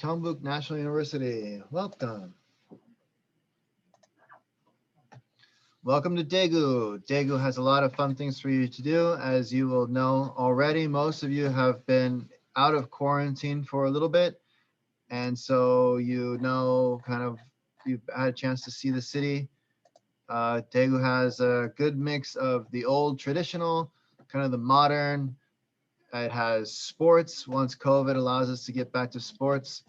Chongbuk National University. Welcome. Welcome to Daegu. Daegu has a lot of fun things for you to do. As you will know already, most of you have been out of quarantine for a little bit. And so you know, kind of, you've had a chance to see the city. Daegu has a good mix of the old traditional, kind of the modern. It has sports once COVID allows us to get back to sports,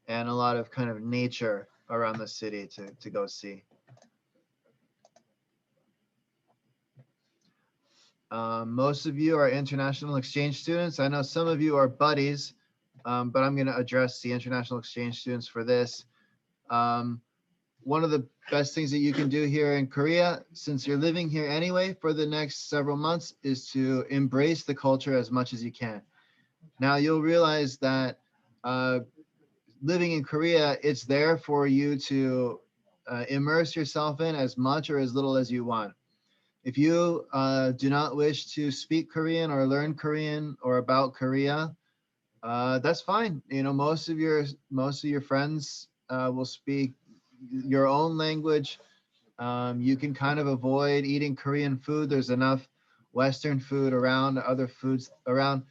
and a lot of kind of nature around the city to go see. Most of you are international exchange students. I know some of you are buddies, but I'm going to address the international exchange students for this. One of the best things that you can do here in Korea, since you're living here anyway for the next several months, is to embrace the culture as much as you can. Now you'll realize that living in Korea, it's there for you to immerse yourself in as much or as little as you want. If you do not wish to speak Korean or learn Korean or about Korea, that's fine. You know, most of your friends will speak your own language. You can kind of avoid eating Korean food. There's enough Western food around, other foods around.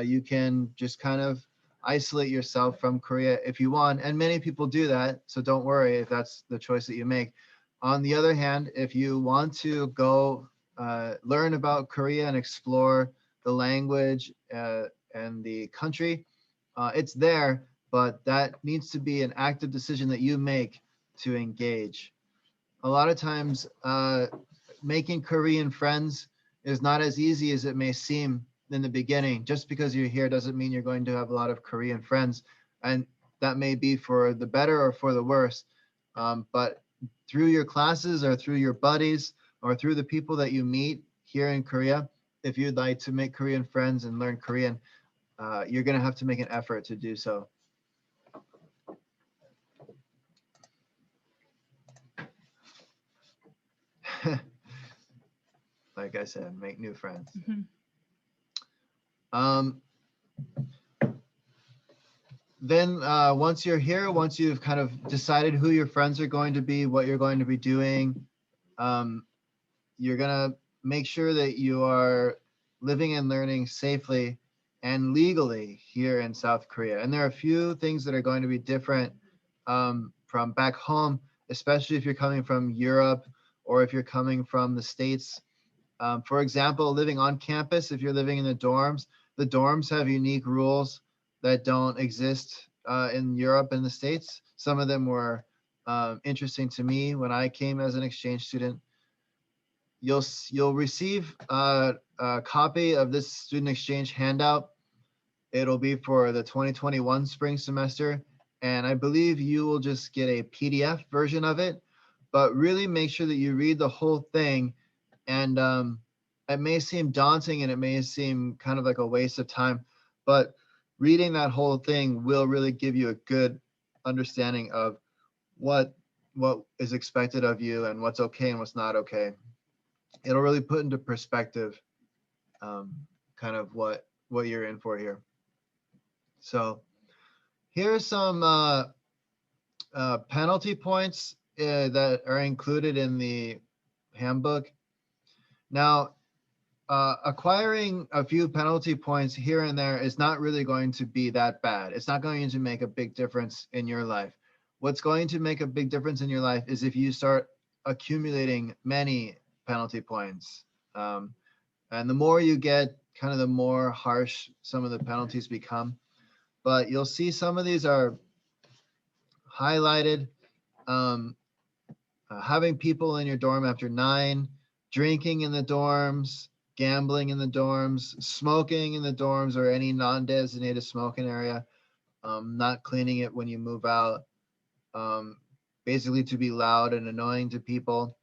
You can just kind of isolate yourself from Korea if you want. And many people do that. So don't worry if that's the choice that you make. On the other hand, if you want to go learn about Korea and explore the language and the country, it's there, but that needs to be an active decision that you make to engage. A lot of times, making Korean friends is not as easy as it may seem in the beginning. Just because you're here doesn't mean you're going to have a lot of Korean friends, and that may be for the better or for the worse. But through your classes or through your buddies or through the people that you meet here in Korea, if you'd like to make Korean friends and learn Korean, you're going to have to make an effort to do so. Like I said, make new friends. Then once you're here, once you've kind of decided who your friends are going to be, what you're going to be doing, you're going to make sure that you are living and learning safely and legally here in South Korea. And there are a few things that are going to be different from back home, especially if you're coming from Europe or if you're coming from the States. For example, living on campus, if you're living in the dorms have unique rules that don't exist in Europe and the States. Some of them were interesting to me when I came as an exchange student. You'll receive a copy of this student exchange handout. It'll be for the 2021 spring semester, and I believe you will just get a PDF version of it, but really make sure that you read the whole thing. And it may seem daunting and it may seem kind of like a waste of time, but reading that whole thing will really give you a good understanding of what is expected of you and what's okay and what's not okay. It'll really put into perspective kind of what you're in for here. So here are some penalty points that are included in the handbook. Now, acquiring a few penalty points here and there is not really going to be that bad. It's not going to make a big difference in your life. What's going to make a big difference in your life is if you start accumulating many penalty points. And the more you get, kind of the more harsh some of the penalties become. But you'll see some of these are highlighted. Having people in your dorm after 9, drinking in the dorms, gambling in the dorms, smoking in the dorms or any non-designated smoking area, not cleaning it when you move out, basically to be loud and annoying to people.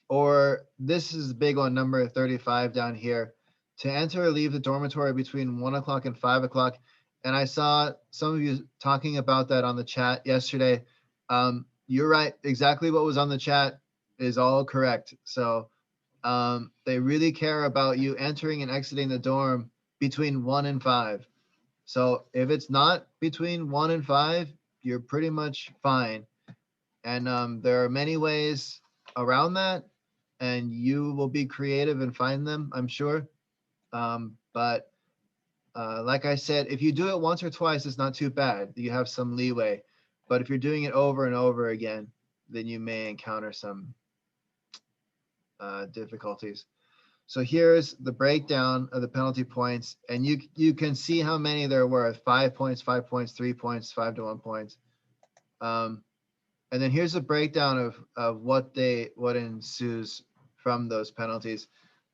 Or this is a big one, number 35 down here, to enter or leave the dormitory between 1 o'clock and 5 o'clock. And I saw some of you talking about that on the chat yesterday. You're right. Exactly what was on the chat is all correct. So they really care about you entering and exiting the dorm between 1 and 5. So if it's not between 1 and 5, you're pretty much fine. And there are many ways around that, and you will be creative and find them, I'm sure. But like I said, if you do it once or twice, it's not too bad. You have some leeway. But if you're doing it over and over again, then you may encounter some difficulties. So here's the breakdown of the penalty points, and you can see how many there were: 5 points, 5 points, 3 points, 5 to 1 points. And then here's a breakdown of what ensues from those penalties.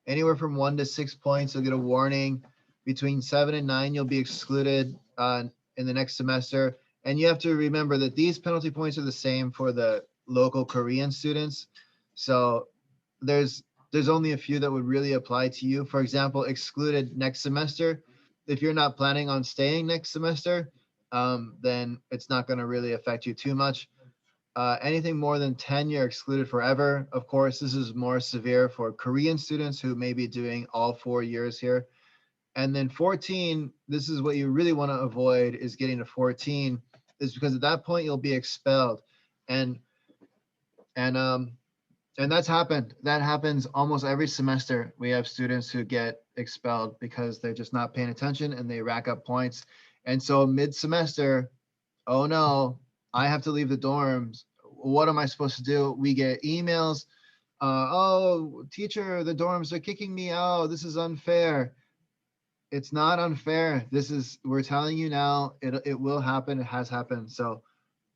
Anywhere from 1 to 6 points, you'll get a warning. Between 7 and 9, you'll be excluded in the next semester. And you have to remember that these penalty points are the same for the local Korean students. So there's only a few that would really apply to you. For example, excluded next semester. If you're not planning on staying next semester, then it's not going to really affect you too much. Anything more than 10, you're excluded forever. Of course, this is more severe for Korean students who may be doing all 4 years here. And then 14, this is what you really want to avoid, is getting to 14, is because at that point you'll be expelled. And that's happened. That happens almost every semester. We have students who get expelled because they're just not paying attention and they rack up points. And so mid-semester, oh no, I have to leave the dorms. What am I supposed to do? We get emails. Oh, teacher, the dorms are kicking me out. This is unfair. It's not unfair. We're telling you now, it will happen. It has happened. So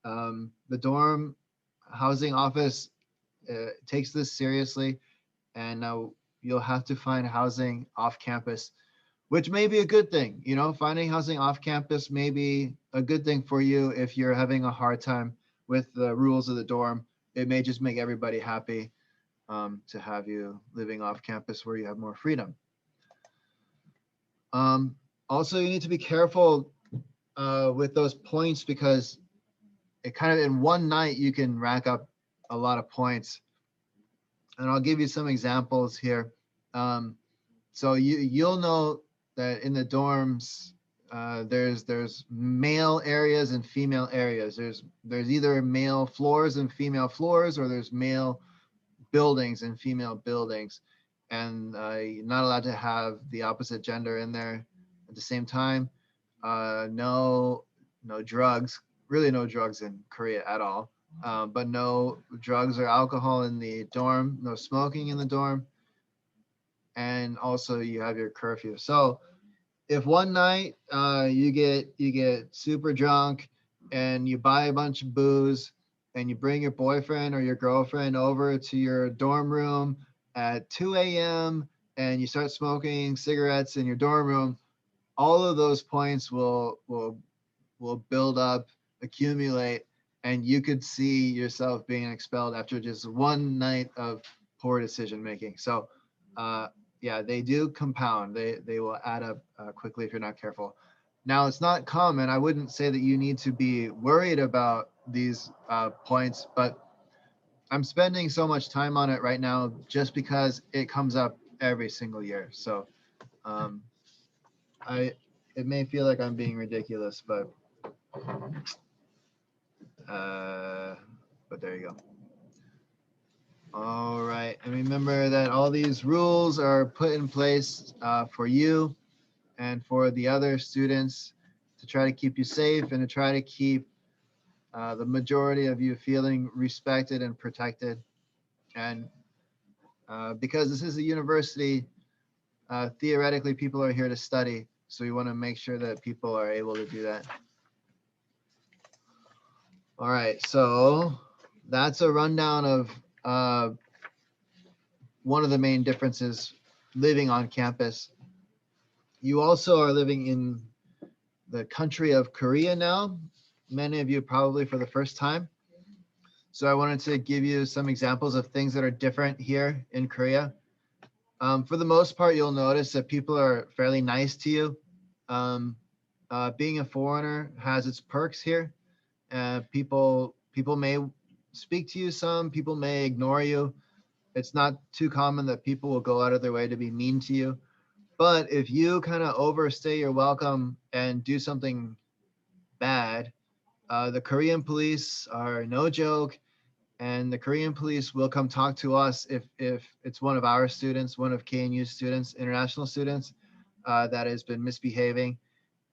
the dorm housing office takes this seriously, and you'll have to find housing off campus, which may be a good thing. Finding housing off campus may be a good thing for you if you're having a hard time with the rules of the dorm. It may just make everybody happy to have you living off campus where you have more freedom. Also, you need to be careful with those points, because it kind of in one night you can rack up a lot of points. And I'll give you some examples here. So you'll know that in the dorms, there's male areas and female areas. There's either male floors and female floors, or there's male buildings and female buildings. And you're not allowed to have the opposite gender in there at the same time. No drugs, really no drugs in Korea at all. But no drugs or alcohol in the dorm, no smoking in the dorm. And also you have your curfew. So if one night you get super drunk and you buy a bunch of booze and you bring your boyfriend or your girlfriend over to your dorm room at 2 a.m. and you start smoking cigarettes in your dorm room, all of those points will build up, accumulate, and you could see yourself being expelled after just one night of poor decision making. So yeah, they do compound. They will add up quickly if you're not careful. Now, it's not common. I wouldn't say that you need to be worried about these points, but I'm spending so much time on it right now just because it comes up every single year. So it may feel like I'm being ridiculous, but there you go. All right, and remember that all these rules are put in place for you and for the other students to try to keep you safe and to try to keep the majority of you feeling respected and protected. And because this is a university, theoretically people are here to study, so we want to make sure that people are able to do that. All right, so that's a rundown of one of the main differences living on campus. You also are living in the country of Korea now, many of you probably for the first time. So I wanted to give you some examples of things that are different here in Korea. For the most part, you'll notice that people are fairly nice to you. Being a foreigner has its perks here. People may speak to you some, people may ignore you. It's not too common that people will go out of their way to be mean to you. But if you kind of overstay your welcome and do something bad, the Korean police are no joke, and the Korean police will come talk to us if it's one of our students, one of KNU students, international students, that has been misbehaving.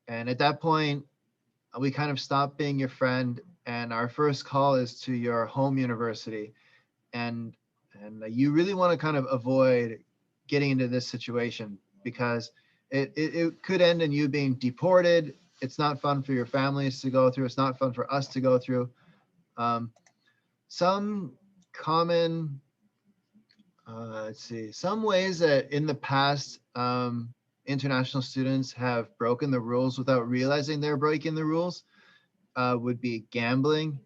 And at that point, we kind of stop being your friend, and our first call is to your home university. And you really want to kind of avoid getting into this situation, because it could end in you being deported. It's not fun for your families to go through. It's not fun for us to go through. Um, some common, let's see, some ways that in the past, international students have broken the rules without realizing they're breaking the rules, would be gambling.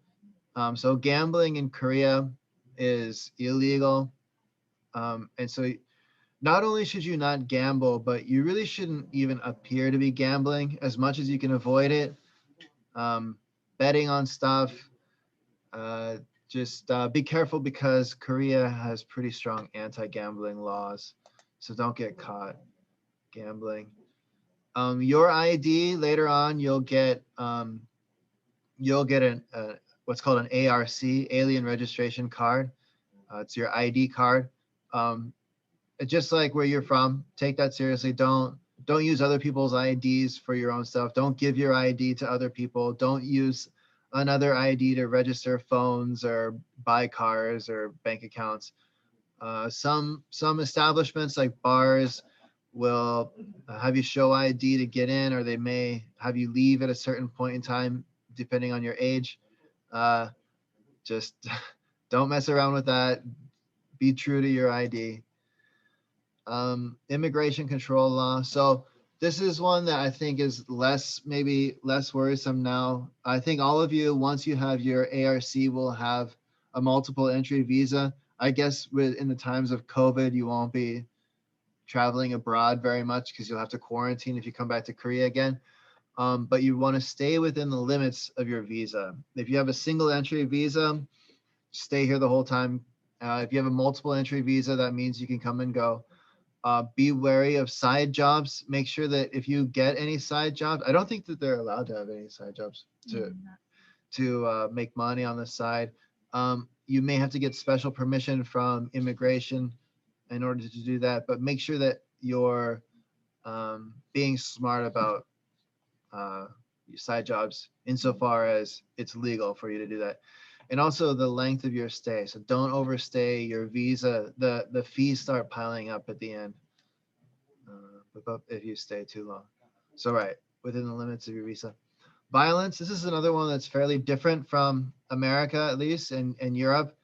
So gambling in Korea is illegal. And so not only should you not gamble, but you really shouldn't even appear to be gambling as much as you can avoid it. Betting on stuff, just be careful, because Korea has pretty strong anti-gambling laws. So don't get caught gambling. Your ID later on, you'll get what's called an ARC, Alien Registration Card. It's your ID card. Just like where you're from, take that seriously. Don't use other people's IDs for your own stuff. Don't give your ID to other people. Don't use another ID to register phones or buy cars or bank accounts. Some establishments like bars will have you show ID to get in, or they may have you leave at a certain point in time, depending on your age. Just don't mess around with that. Be true to your ID. Immigration control law. So this is one that I think is maybe less worrisome now. I think all of you, once you have your ARC, will have a multiple entry visa. I guess in the times of COVID, you won't be traveling abroad very much, because you'll have to quarantine if you come back to Korea again. But you want to stay within the limits of your visa. If you have a single entry visa, stay here the whole time. If you have a multiple entry visa, that means you can come and go. Be wary of side jobs. Make sure that if you get any side jobs, I don't think that they're allowed to have any side jobs to make money on the side. You may have to get special permission from immigration in order to do that, but make sure that you're being smart about your side jobs insofar as it's legal for you to do that. And also the length of your stay. So don't overstay your visa. The fees start piling up at the end if you stay too long. So right, within the limits of your visa. Violence, this is another one that's fairly different from America, at least, and Europe.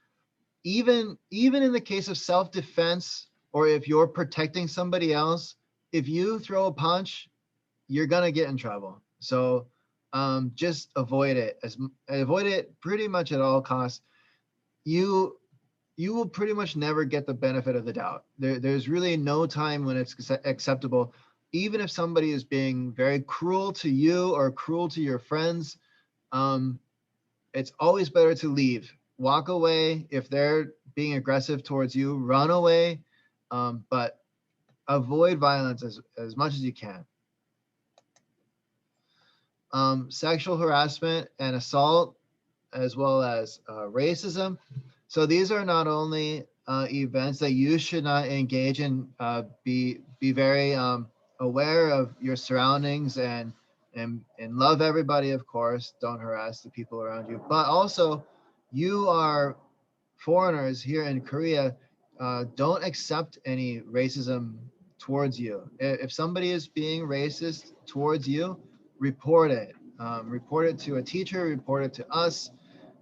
Even in the case of self-defense, or if you're protecting somebody else, if you throw a punch, you're gonna get in trouble. So just avoid it. Avoid it pretty much at all costs. You will pretty much never get the benefit of the doubt. There's really no time when it's acceptable. Even if somebody is being very cruel to you or cruel to your friends, it's always better to leave. Walk away. If they're being aggressive towards you, run away. But avoid violence as much as you can. Sexual harassment and assault, as well as racism. So these are not only events that you should not engage in. Be very aware of your surroundings, and love everybody, of course. Don't harass the people around you. But also, you are foreigners here in Korea. Don't accept any racism towards you. If somebody is being racist towards you, report it. Report it to a teacher, report it to us.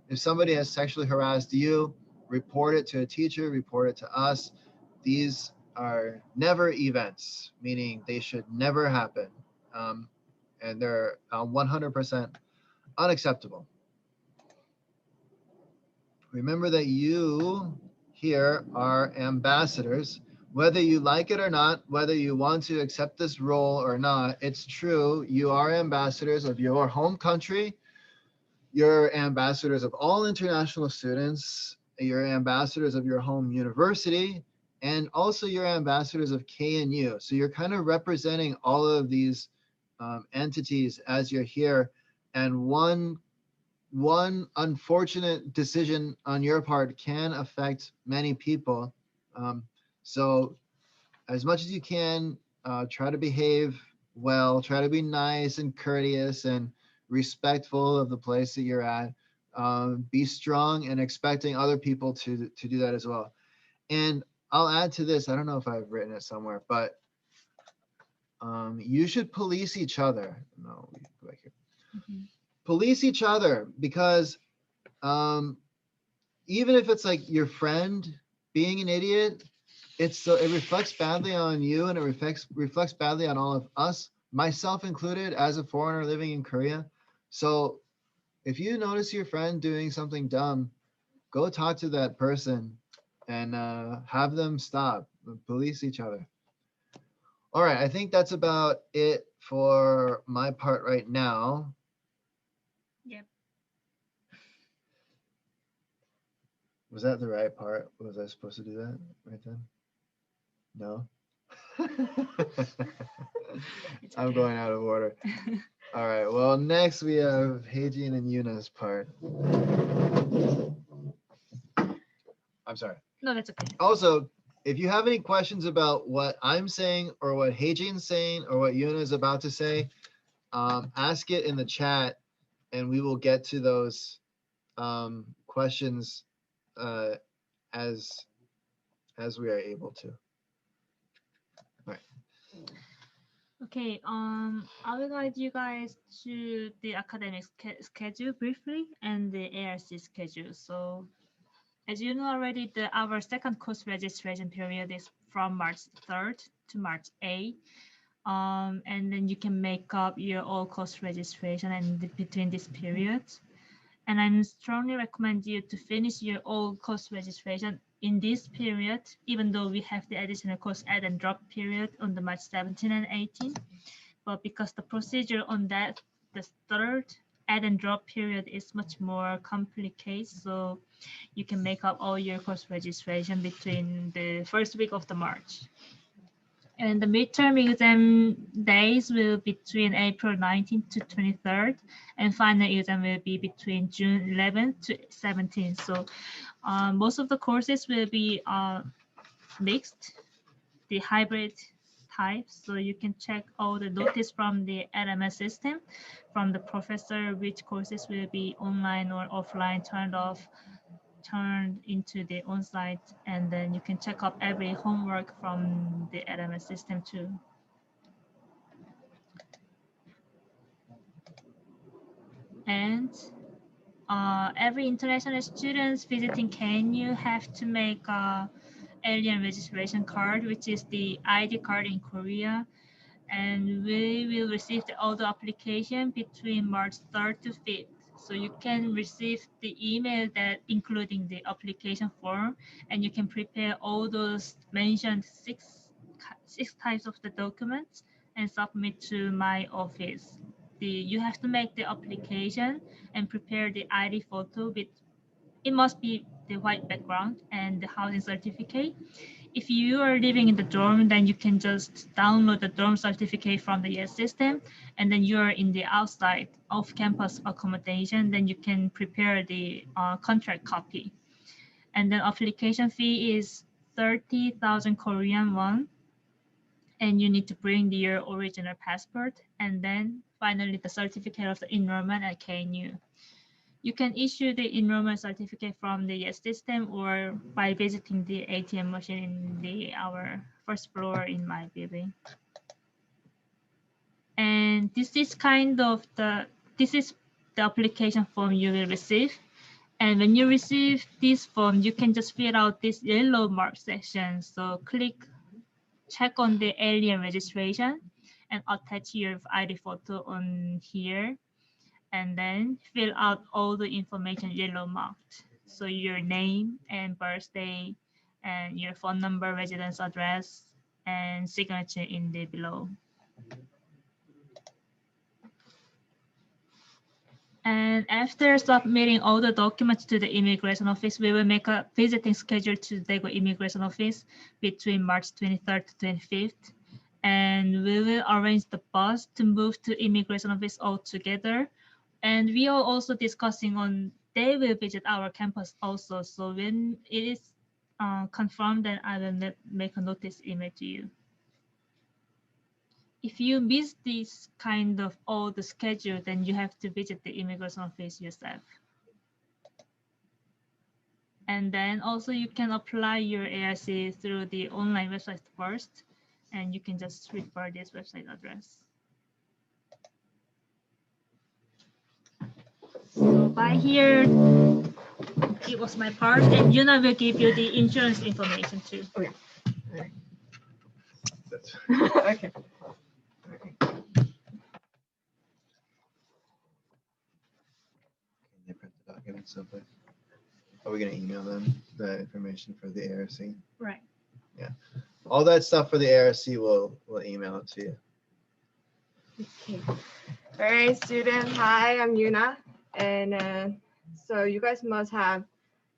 If somebody has sexually harassed you, report it to a teacher, report it to us. These are never events, meaning they should never happen. And they're 100% unacceptable. Remember that you here are ambassadors. Whether you like it or not, whether you want to accept this role or not, it's true. You are ambassadors of your home country. You're ambassadors of all international students. You're ambassadors of your home university. and also you're ambassadors of KNU. So you're kind of representing all of these entities as you're here. And one unfortunate decision on your part can affect many people. So as much as you can, try to behave well, try to be nice and courteous and respectful of the place that you're at. Be strong and expecting other people to do that as well. And I'll add to this, I don't know if I've written it somewhere, but you should police each other. No, we go back here. Mhm. Police each other, because even if it's like your friend being an idiot, it reflects badly on you, and it reflects badly on all of us, myself included, as a foreigner living in Korea. So if you notice your friend doing something dumb, go talk to that person and have them stop. Police each other. All right, I think that's about it for my part right now. Yep. Was that the right part? Was I supposed to do that right then? No. It's I'm okay. going out of order. All right. Well, next we have Hadrian and Yuna's part. I'm sorry. No, that's okay. Also, if you have any questions about what I'm saying or what Hadrian's saying or what Yuna is about to say, ask it in the chat, and we will get to those questions as we are able to. All right. Okay, I will guide you guys to the academic schedule briefly and the ARC schedule. So as you know already, our second course registration period is from March 3rd to March 8th. And then you can make up your all course registration and between this period. And I strongly recommend you to finish your all course registration in this period, even though we have the additional course add and drop period on the March 17 and 18. But because the procedure on that, the third add and drop period is much more complicated, so you can make up all your course registration between the first week of the March. And the midterm exam days will be between April 19th to 23rd, and final exam will be between June 11th to 17th. So most of the courses will be mixed, the hybrid type. So you can check all the notice from the LMS system, from the professor, which courses will be online or offline, turned into the on-site, and then you can check up every homework from the LMS system too. And every international students visiting KNU have to make a alien registration card, which is the ID card in Korea. And we will receive the auto application between March 3rd to 5th. So you can receive the email that including the application form, and you can prepare all those mentioned six types of the documents and submit to my office. You have to make the application and prepare the ID photo with, it must be the white background and the housing certificate. If you are living in the dorm, then you can just download the dorm certificate from the ES system, and then you're in the outside off-campus accommodation, then you can prepare the contract copy. And then application fee is 30,000 Korean won, and you need to bring your original passport, and then finally the certificate of the enrollment at KNU. You can issue the enrollment certificate from the YES system or by visiting the ATM machine in our first floor in my building. And this is the application form you will receive. And when you receive this form, you can just fill out this yellow mark section. So check on the alien registration and attach your ID photo on here, and then fill out all the information yellow marked. So your name and birthday and your phone number, residence address, and signature in the below. And after submitting all the documents to the immigration office, we will make a visiting schedule to the Daegu immigration office between March 23rd to 25th. And we will arrange the bus to move to immigration office all together. And we are also discussing on they will visit our campus also. So when it is confirmed, then I will make a notice email to you. If you miss this kind of all the schedule, then you have to visit the immigration office yourself. And then also you can apply your ARC through the online website first, and you can just refer this website address. So by here, it was my part, and Yuna will give you the insurance information too. Okay. All right. That's- Okay. Can they print the documents someplace? Are we gonna email them the information for the ARC? Right. All that stuff for the ARC, we'll email it to you. Okay. All right, student. Hi, I'm Yuna. And so you guys must have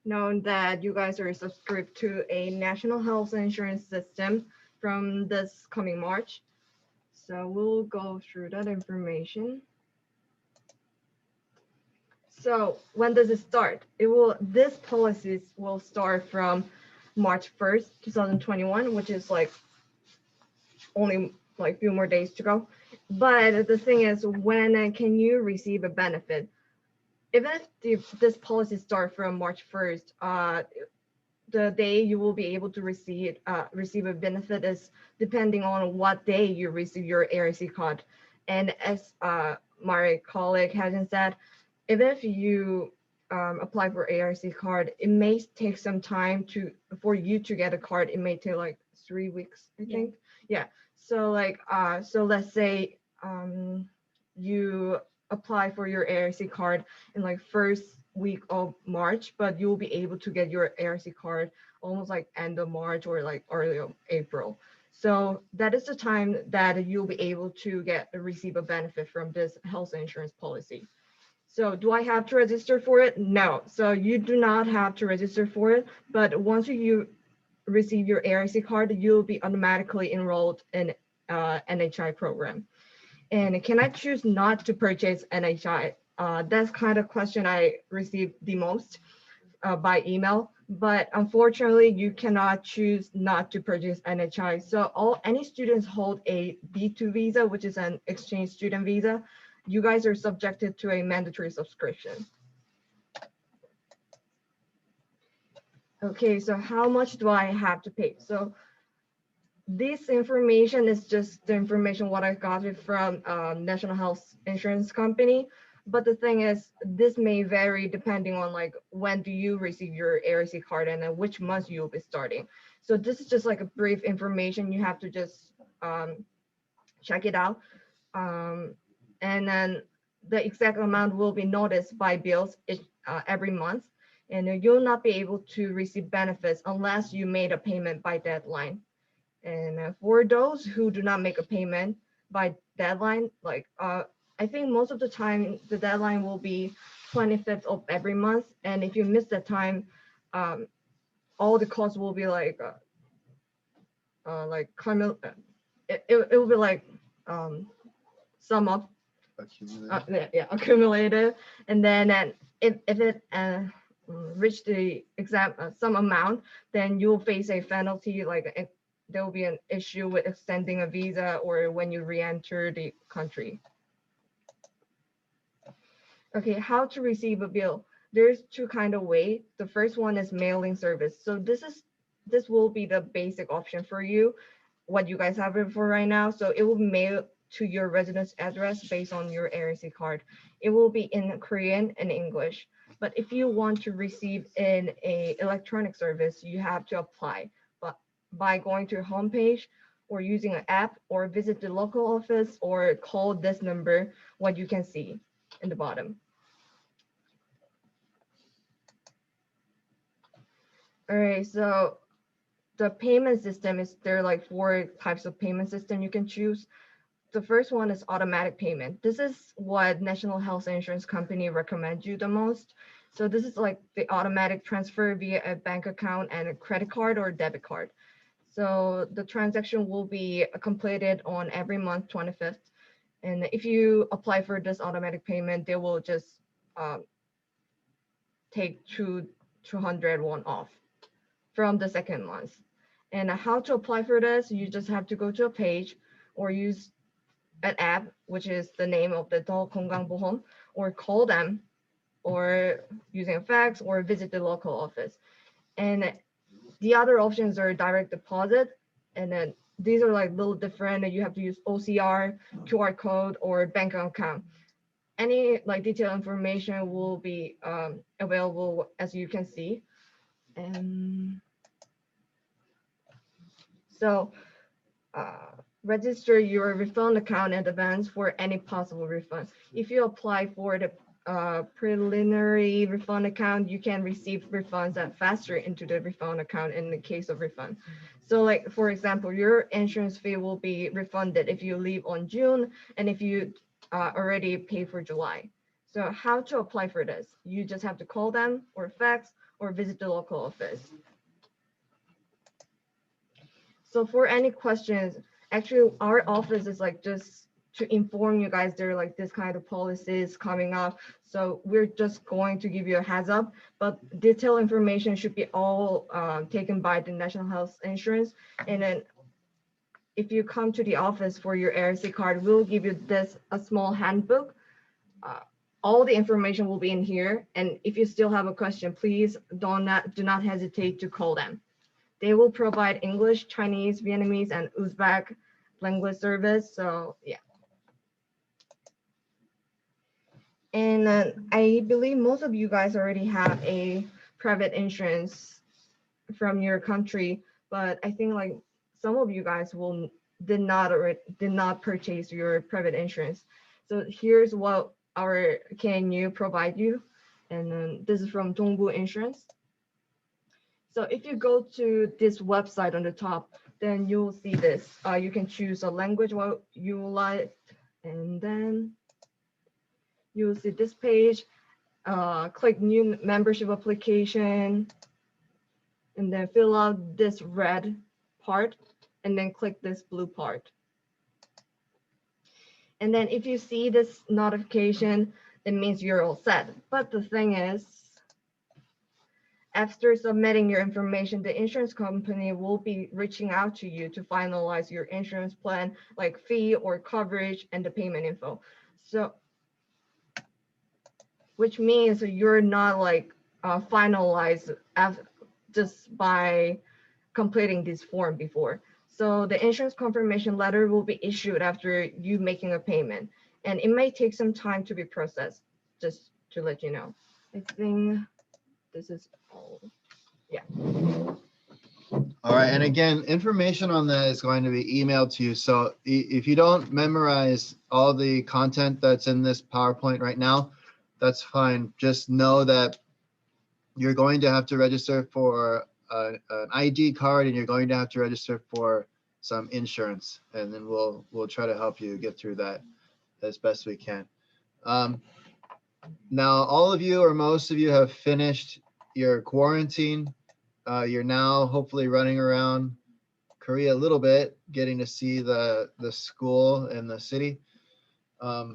known that you guys are subscribed to a national health insurance system from this coming March. So we'll go through that information. So when does it start? This policies will start from March 1st, 2021, which is like only like few more days to go. But the thing is, when can you receive a benefit? Even if this policy starts from March 1st, the day you will be able to receive a benefit is depending on what day you receive your ARC card. And as my colleague hasn't said, even if you apply for ARC card, it may take some time for you to get a card. It may take like 3 weeks, I think. Yeah. So like so let's say you apply for your ARC card in like first week of March, but you'll be able to get your ARC card almost like end of March or like early of April. So that is the time that you'll be able to receive a benefit from this health insurance policy. So do I have to register for it? No. So you do not have to register for it, but once you receive your ARC card, you'll be automatically enrolled in NHI program. And can I choose not to purchase NHI? That's kind of question I received the most by email, but unfortunately you cannot choose not to purchase NHI. So any students hold a B2 visa, which is an exchange student visa, you guys are subjected to a mandatory subscription. Okay, so how much do I have to pay? So this information is just the information what I got it from National Health Insurance Company. But the thing is, this may vary depending on like when do you receive your ARC card and then which month you'll be starting. So this is just like a brief information. You have to just check it out. And then the exact amount will be noticed by bills every month. And you'll not be able to receive benefits unless you made a payment by deadline. And for those who do not make a payment by deadline, like I think most of the time the deadline will be 25th of every month. And if you miss that time, all the costs will be like it will be like sum up. Accumulated. And then if it reach the exact some amount, then you'll face a penalty, like there will be an issue with extending a visa or when you re-enter the country. Okay, how to receive a bill. There's two kind of way. The first one is mailing service. So this will be the basic option for you, what you guys have it for right now. So it will mail to your residence address based on your ARC card. It will be in Korean and English. But if you want to receive in a electronic service, you have to apply by going to your homepage or using an app or visit the local office or call this number, what you can see in the bottom. All right, so the payment system is there are like 4 types of payment system you can choose. the first one is automatic payment. This is what National Health Insurance Company recommends you the most. So this is like the automatic transfer via a bank account and a credit card or debit card. So the transaction will be completed on every month, 25th. And if you apply for this automatic payment, they will just take 200 won off from the second month. And how to apply for this, you just have to go to a page or use an app, which is the name of the 더 건강보험, or call them, or using a fax, or visit the local office. And the other options are direct deposit, and then these are like a little different. You have to use OCR, QR code, or bank account. Any like detailed information will be available, as you can see. And so register your refund account in advance for any possible refund. If you apply for the preliminary refund account, you can receive refunds that faster into the refund account in the case of refund. So like, for example, your insurance fee will be refunded if you leave on June and if you already pay for July. So how to apply for this? You just have to call them or fax or visit the local office. So for any questions, actually our office is like just to inform you guys there are like this kind of policies coming up. So we're just going to give you a heads up, but detailed information should be all taken by the National Health Insurance. And then if you come to the office for your ARC card, we'll give you this a small handbook. All the information will be in here. And if you still have a question, please do not hesitate to call them. They will provide English, Chinese, Vietnamese, and Uzbek language service. So yeah. And I believe most of you guys already have a private insurance from your country, but I think like some of you guys did not purchase your private insurance. So here's what our KNU provide you, and then this is from Dongbu Insurance. So if you go to this website on the top, then you'll see this. You can choose a language what you like, and then you'll see this page. Click new membership application, and then fill out this red part, and then click this blue part. And then if you see this notification, it means you're all set. But the thing is, after submitting your information, the insurance company will be reaching out to you to finalize your insurance plan, like fee or coverage and the payment info. So, which means you're not like finalized just by completing this form before. So the insurance confirmation letter will be issued after you making a payment, and it may take some time to be processed, just to let you know. I think this is all. Yeah. All right, and again, information on that is going to be emailed to you. So if you don't memorize all the content that's in this PowerPoint right now, that's fine. Just know that you're going to have to register for an ID card, and you're going to have to register for some insurance, and then we'll try to help you get through that as best we can. Now, all of you or most of you have finished your quarantine. You're now hopefully running around Korea a little bit, getting to see the school and the city.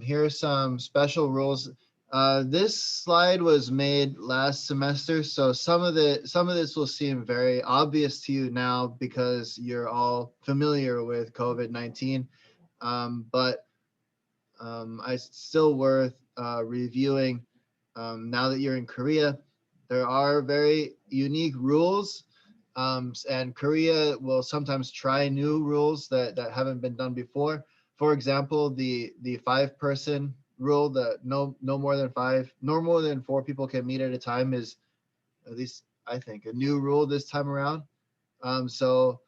Here are some special rules. This slide was made last semester, so some of this will seem very obvious to you now because you're all familiar with COVID-19, but it's still worth reviewing now that you're in Korea. There are very unique rules, and Korea will sometimes try new rules that haven't been done before. For example, the 5-person rule that no more than 4 people can meet at a time is, at least I think, a new rule this time around. So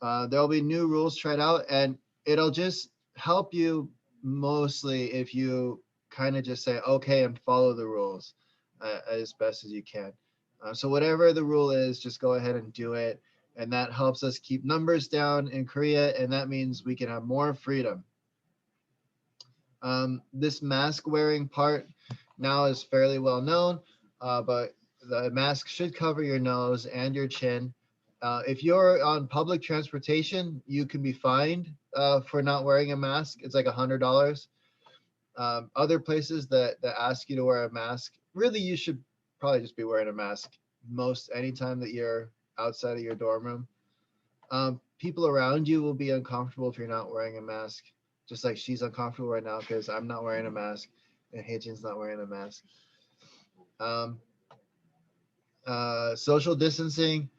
there'll be new rules tried out, and it'll just help you mostly if you kind of just say okay and follow the rules as best as you can. So whatever the rule is, just go ahead and do it, and that helps us keep numbers down in Korea, and that means we can have more freedom. This mask wearing part now is fairly well known, but the mask should cover your nose and your chin. If you're on public transportation, you can be fined for not wearing a mask. It's like $100. Other places that ask you to wear a mask, really, you should probably just be wearing a mask most anytime that you're outside of your dorm room. People around you will be uncomfortable if you're not wearing a mask, just like she's uncomfortable right now because I'm not wearing a mask and Heijin's not wearing a mask. Social distancing,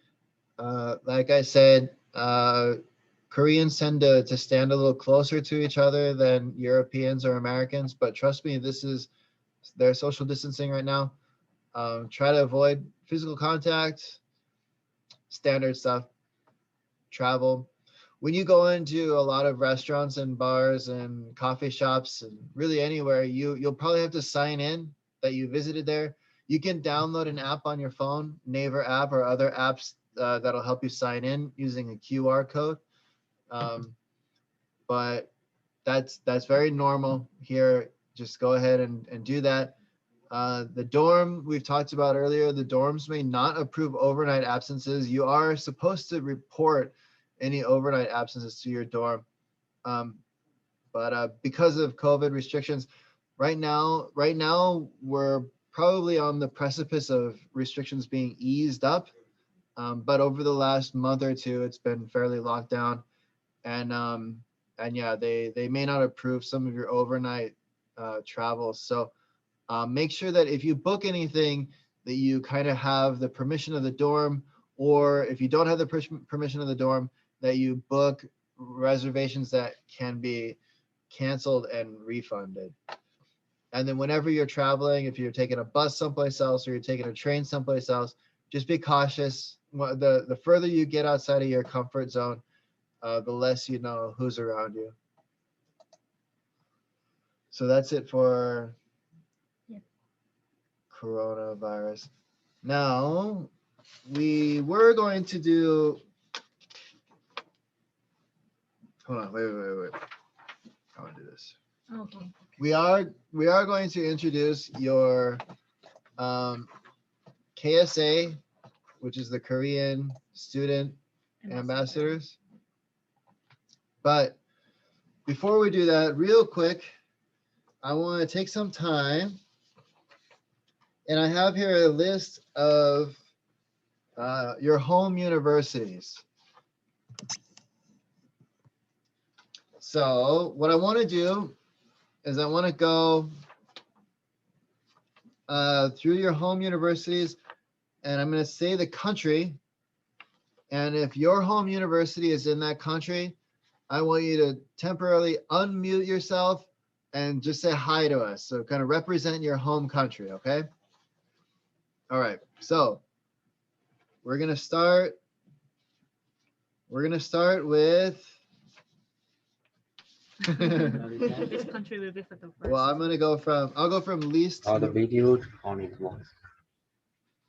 like I said, Koreans tend to stand a little closer to each other than Europeans or Americans, but trust me, this is their social distancing right now. Try to avoid physical contact, standard stuff, travel. When you go into a lot of restaurants and bars and coffee shops and really anywhere, you'll probably have to sign in that you visited there. You can download an app on your phone, Naver app or other apps that'll help you sign in using a QR code. But that's very normal here. Just go ahead and do that. The dorm we've talked about earlier, the dorms may not approve overnight absences. You are supposed to report any overnight absences to your dorm. But because of COVID restrictions, right now we're probably on the precipice of restrictions being eased up. But over the last month or two, it's been fairly locked down. And yeah, they may not approve some of your overnight travels. So make sure that if you book anything, that you kind of have the permission of the dorm, or if you don't have the permission of the dorm, that you book reservations that can be canceled and refunded. And then whenever you're traveling, if you're taking a bus someplace else or you're taking a train someplace else, just be cautious. The further you get outside of your comfort zone, the less you know who's around you. So that's it for coronavirus. Now, we were going to do, hold on, wait. I want to do this. Okay. We are going to introduce your KSA, which is the Korean Student Ambassadors. But before we do that, real quick, I want to take some time, and I have here a list of your home universities. So what I want to do is I want to go through your home universities, and I'm going to say the country. And if your home university is in that country, I want you to temporarily unmute yourself and just say hi to us. So kind of represent your home country, okay? All right, so we're going to start with Which country will be for the first? well, I'll go from least the video on it was.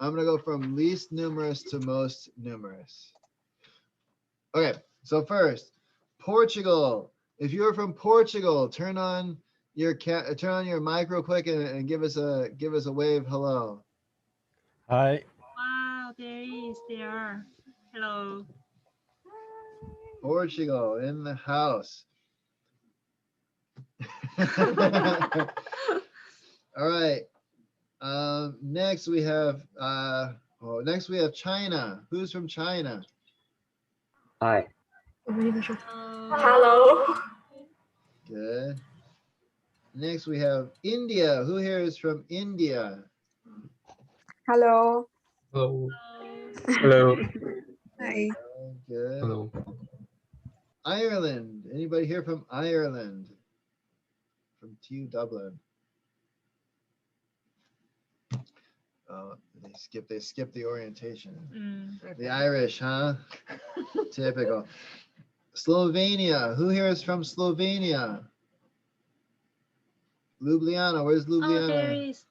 I'm gonna go from least numerous to most numerous. Okay, so first, Portugal. If you're from Portugal, turn on your mic real quick and give us a wave hello. Hi. Wow, there are. Hello. Portugal in the house. All right. Next we have China. Who's from China? Hi. Hello. Good. Next we have India. Who here is from India? Hello. Hello. Hello. Hi. Good. Hello. Ireland. Anybody here from Ireland? From TU Dublin. Oh, they skipped the orientation. The Irish, huh? Typical. Slovenia. Who here is from Slovenia? Ljubljana. Where's Oh, Ljubljana? there is.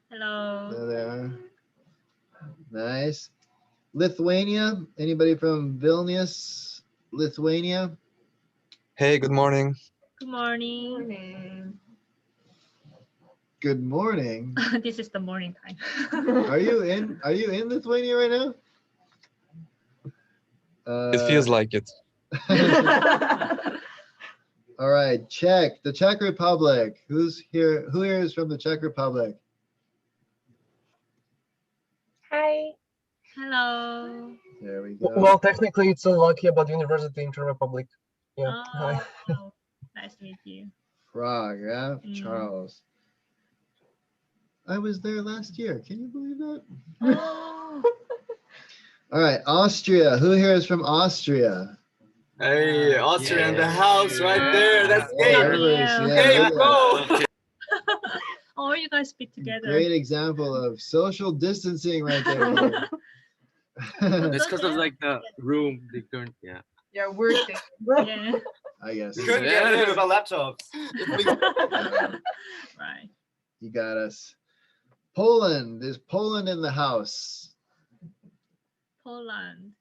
Hello. There they are. Nice. Lithuania. Anybody from Vilnius, Lithuania? Hey, good morning. Good morning. Morning. Good morning. This is the morning time. Are you in Lithuania right now? It feels like it. All right, the Czech Republic. Who's here? Who here is from the Czech Republic? Hi. Hello. There we go. Well, technically, it's Slovakia, but university in Czech Republic. Yeah. Hi. Oh, nice to meet you. Prague, yeah, Mm. Charles. I was there last year. Can you believe that? Oh, All right, Austria. Who here is from Austria? Hey, Austria in the house right there. That's Yeah, game. everybody's- yeah, Hey, look at that. bro. oh, you guys speak together. Great example of social distancing right there. That's because of like the room they couldn't. Yeah. Yeah, we're Yeah. I guess. Couldn't get rid of our laptops. Right. You got us. Poland. Is Poland in the house? Poland.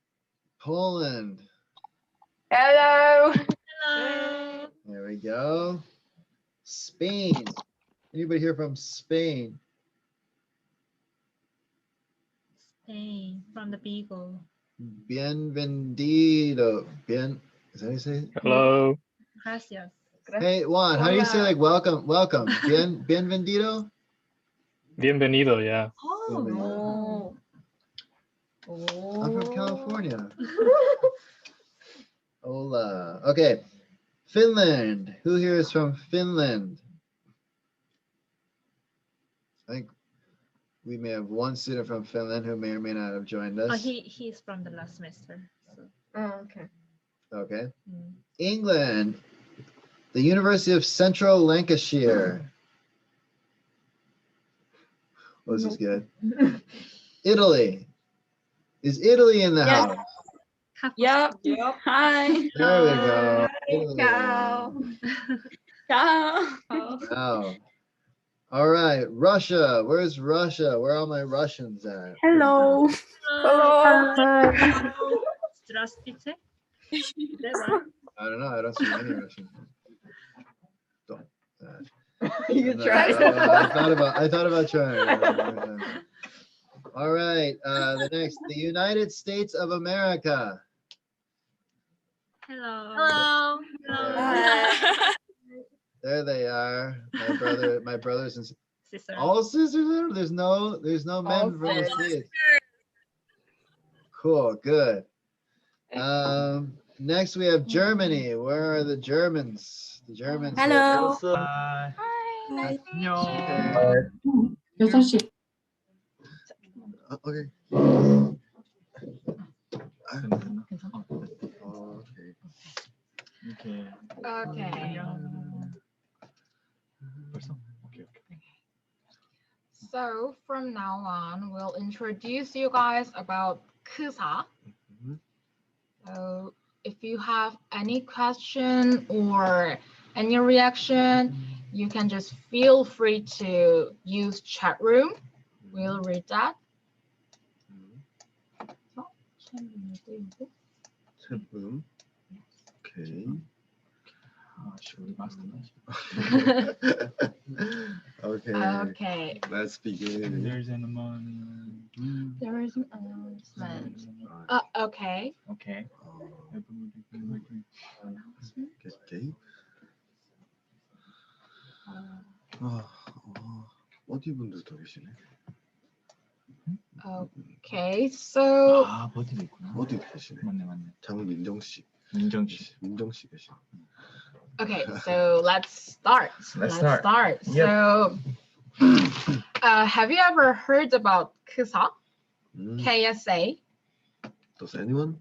Poland. Hello. Hello. There we go. Spain. Anybody here from Spain? Spain from the Beagle. Bienvenido. Is that how you say it? Hello. Gracias. Hey, Juan, how do you say like welcome? Welcome. Bienvenido? Bienvenido, yeah. Oh. I'm from California. Hola. Okay. Finland. Who here is from Finland? I think we may have one student from Finland who may or may not have joined us. Oh, he's from the last semester. So. Oh, okay. Okay. Mm. England. The University of Central Lancashire. Oh, this is good. Italy. Is Italy in the Yes. house? Yep. Hi. There we go. Italy. Ciao. Ciao. Wow. All right, Russia. Where's Russia? Where are all my Russians at? Hello. Hello. Здравствуйте. Is that right? I don't know. I don't see any Russian. Don't. You No, tried. I thought about trying. All right. The United States of America. Hello. Hi. There they are. My brothers and Sister. all sisters. There's no men from the States. Cool. Good. Next we have Germany. Where are the Germans? The Germans. Hello. Hi. Hi. Okay. Okay. So from now on, we'll introduce you guys about Kusa. So if you have any question or any reaction, you can just feel free to use chat room. We'll read that. Okay. Okay. Okay. Let's begin. There's an amount. There is an announcement. Okay. Okay. Okay. 어디 분들 더 계시네? Okay. So 아, 버티고 있구나. 어디 계시네? 맞네. 장민정 씨. 민정 씨. 민정 씨 계시네. okay, so let's start. Let's start. Yep. So have you ever heard about KSA? KSA? Does anyone?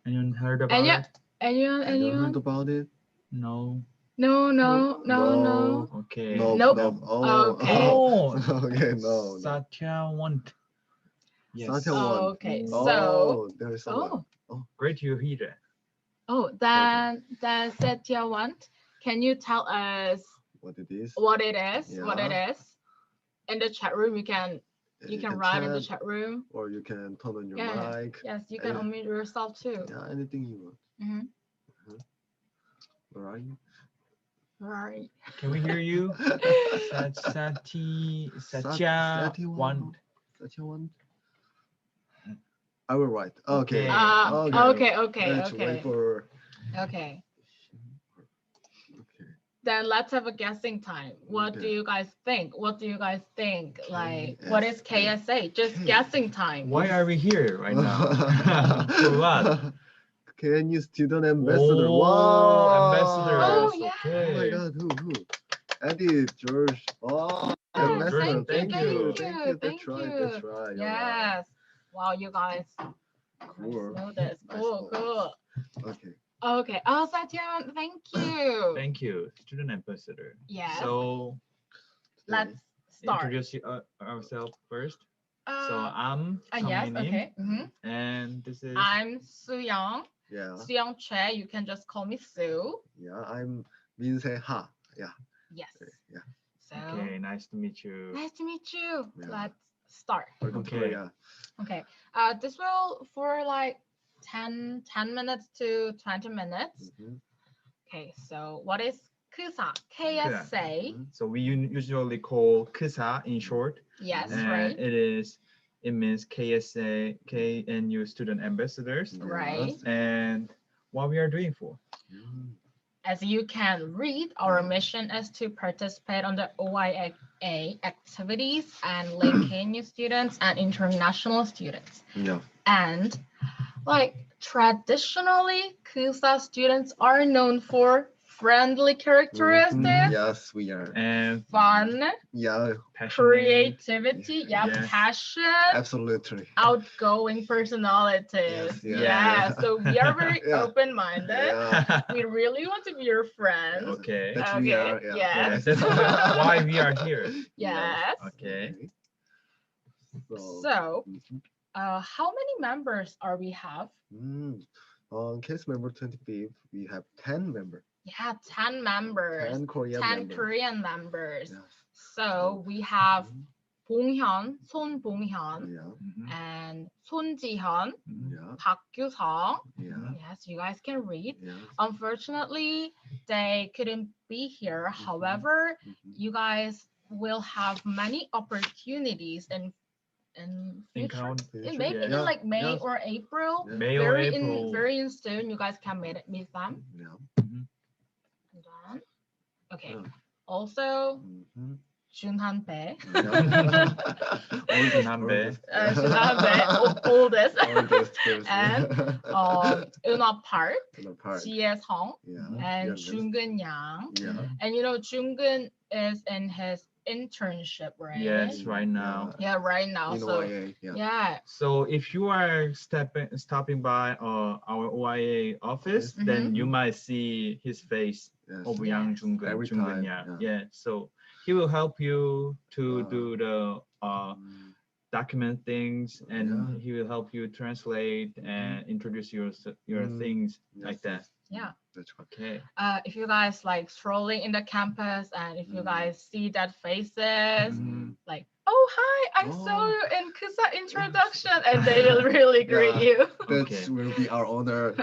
Anyone heard about Anyone? it? Anyone? Heard Anyone? about it? No. No. Okay. No. Nope. No. Oh. Okay. Oh. Okay. No. Satya want. Yes. Satyawant. Okay. So Oh, there's someone. Great to hear that. then Satyawant, can you tell us What it is? what it is? What it Yeah. is? In the chat room, you can write in the chat room. or you can turn on your Yeah. mic. Yes, you can unmute yourself too. Yeah, anything you want. Mhm. Where are you? Right. Can we hear you? Satya want. Satya want. I will write. Okay. Okay. Let's wait for. Okay. Okay. Then let's have a guessing time. What do Okay. you guys think? What do you guys think? Like, what is KSA? Just guessing time. Why are we here right now? For what? KNU student ambassador. Oh, Wow. ambassadors. Oh, yeah. Oh my God, who? Eddie, George. Oh, ambassador. Thank you. That's right. That's right. Yes. Wow, you guys Cool. know this. Cool. Okay. Okay. Oh, Satya, thank you. Thank you, student ambassador. Yes. So Let's start. introduce ourselves first. So Uh, I'm yes. Song Min, Okay. and this is I'm Suyang. Yeah. Suyang Che. You can just call me Sue. Yeah. I'm Minse Ha. Yeah. Yes. Yeah. So okay. Nice to meet you. nice to meet you. Yeah. Let's start. Welcome to Okay. Korea. Okay. This will for like 10 minutes to 20 minutes. Mhm. Okay. So what is KSA? KSA. So we usually call KSA in short. Yes. And Right. it means KSA, KNU student ambassadors. Yeah. Right. And what we are doing for. Mm. As you can read, our mission is to participate on the OIA activities and link KNU students and international students. Yeah. And like traditionally, KUSA students are known for friendly characteristics, Mhm. Yes, we are. And fun, Yeah. passionate. creativity, Yes. passion, Absolutely. outgoing personalities. Yes, yeah. Yeah, so we are very Yeah. open-minded. Yeah. We really want to be your friends. Okay. That's we Okay, are. Yeah. yes. Yes, that's why we are here. Yes. Okay. So, Mhm. how many members are we have? On case member 25th, we have 10 members. Yeah, 10 members. 10 Korean 10 members. Korean members. Yes. So we have Mhm. Bonghyun, Son Bonghyun, Yeah. Mhm. and Son Jihyun, Yeah. Park Kyusong. Yeah. Yes, you guys can read. Yeah. Unfortunately, they couldn't be here. However, Mhm. you guys will have many opportunities in future. Maybe Yeah. in like May Yes. or April. Yeah. May or April. Very soon, you guys can meet them. Yeah. Mhm. And then, okay. Yeah. Also, Mhm. Junhan Bae. Yeah. Oldest number. Junhan Bae, oldest. Oldest person. And Eunha Park, In the park. Jie Song, Yeah. and Youngest. Junggeun Yang. Yeah. And you know, Junggeun is in his internship, right? Yes, right now. Yeah, right now. In So OIA. Yeah. yeah. So if you are stopping by our OIA office, then you might see his face Yes. of Yang Yes. Junggeun. Every time, yeah. Yeah. So he will help you to do the document things, and Yeah. he will help you translate and introduce your things like that. Yeah. That's right. Okay. If you guys like strolling in the campus and if you guys see that faces, like, oh hi, I saw you in Kusa introduction, and they will really greet Yeah. you. That will be our honor.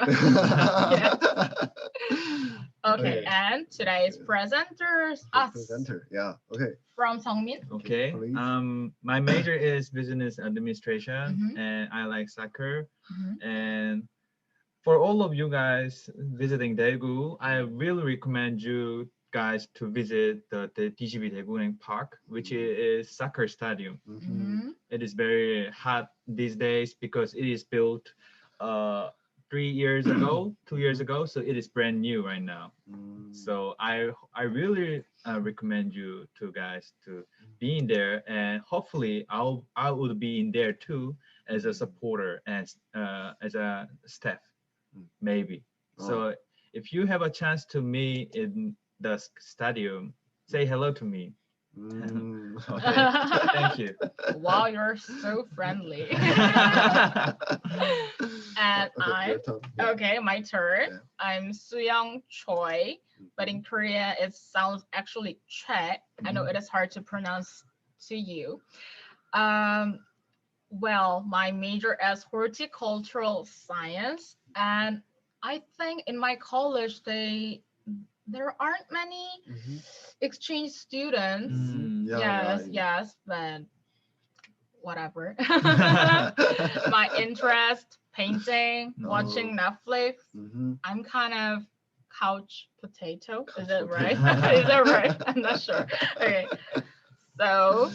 Okay, and today's presenters, us Presenter. Yeah. Okay. from Songmin. Okay. Please. My major is business administration, Mhm. and I like soccer. Mhm. And for all of you guys visiting Daegu, I really recommend you guys to visit the DGB Daegu Park, which is soccer stadium. Mhm. It is very hot these days because it is built 3 years ago, 2 years ago, so it is brand new right now. So I really recommend you two guys to be in there, and hopefully I would be in there too as a supporter and as a staff, maybe. So if you have a chance to meet in the stadium, say hello to me. Okay, thank you. Wow, you're so friendly. And I'm okay, my turn. Yeah. I'm Suyang Choi, but in Korean it sounds actually Che. I know it is hard to pronounce to you. Well, my major is horticultural science, and I think in my college there aren't many Mhm. exchange students. Yeah, Yes, right. yes, but whatever. My interest, painting, watching Netflix. Mhm. I'm kind of couch potato. Is Couch it right? potato. Is that right? I'm not sure. Okay. So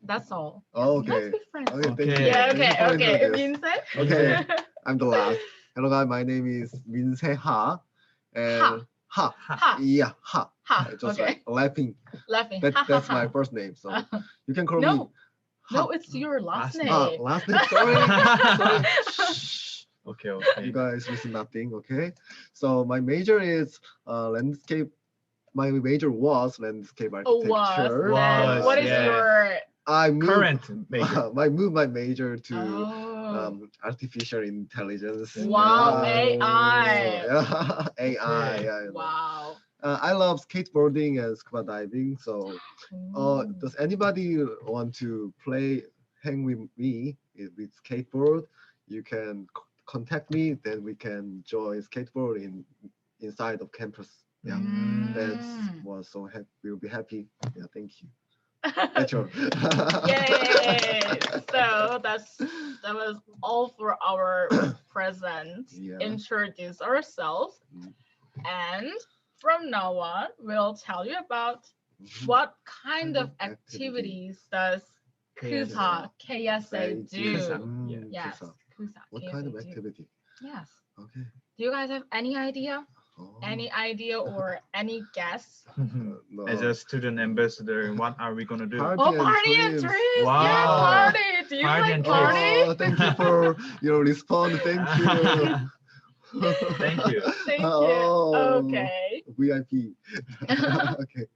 that's all. Yeah, Oh, Let's okay. be friends. Okay, thank you. Okay. Yeah, Thank you okay, for okay. introducing. Vincent? Okay, I'm the last. Hello guys, my name is Minse Ha. And Ha. Ha. Yeah, Ha. Ha. Just Okay. like laughing. Laughing. That's Ha, ha, my ha. first name. So you can call me No. Ha. No, it's your last name. Last name. Sorry. Sorry. Shh. Okay, okay. You guys listen nothing, okay? So my major is landscape. My major was landscape Oh, was. architecture. Then what is yeah. your I moved Current major. I moved my major to Oh. artificial intelligence. Wow, Yeah. AI. Yeah, AI. Okay. Yeah, Wow. I love skateboarding and scuba diving. So, Ooh. does anybody want to hang with me with skateboard? You can contact me. Then we can join skateboard inside of campus. Yeah, that's was so happy. We'll be happy. Yeah, thank you. That's all. Yay! So that was all for our present. Yeah. Introduce ourselves, and from now on, we'll tell you about what kind of activities does KUSA KSA do. KSA. Yes, KUSA. KUSA What kind of KSA do. activity? Yes. Okay. Do you guys have any idea? Oh. Any idea or any guess? No. As a student ambassador, what are we gonna do? Party Oh, and party and trips. treats! Wow. Yeah, party! Do you Party like and party? Oh, thank you for your response. Thank you. Thank you. Thank you. Oh, Okay. VIP. Okay.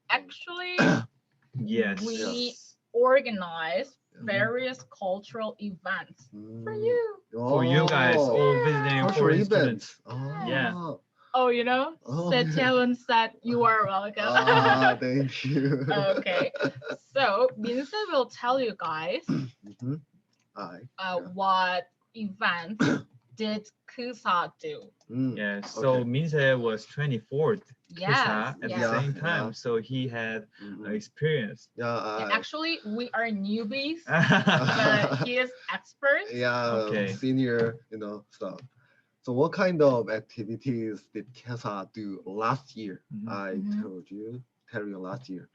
Actually, Yes. we organize various cultural events for you. For you guys, all visiting Cultural foreign events. students. Oh. Yeah. Oh, you know, Oh, Setyeon said you are welcome. Thank you. Okay. So, Vincent will tell you guys Mhm. what events did KUSA do. Yes. So Minse was 24th Yes, KUSA at yes. the same time, so he had experience. Yeah. Actually, we are newbies, but he is expert. Yeah. Okay. Senior, stuff. So what kind of activities did KESA do last year? I tell you last year.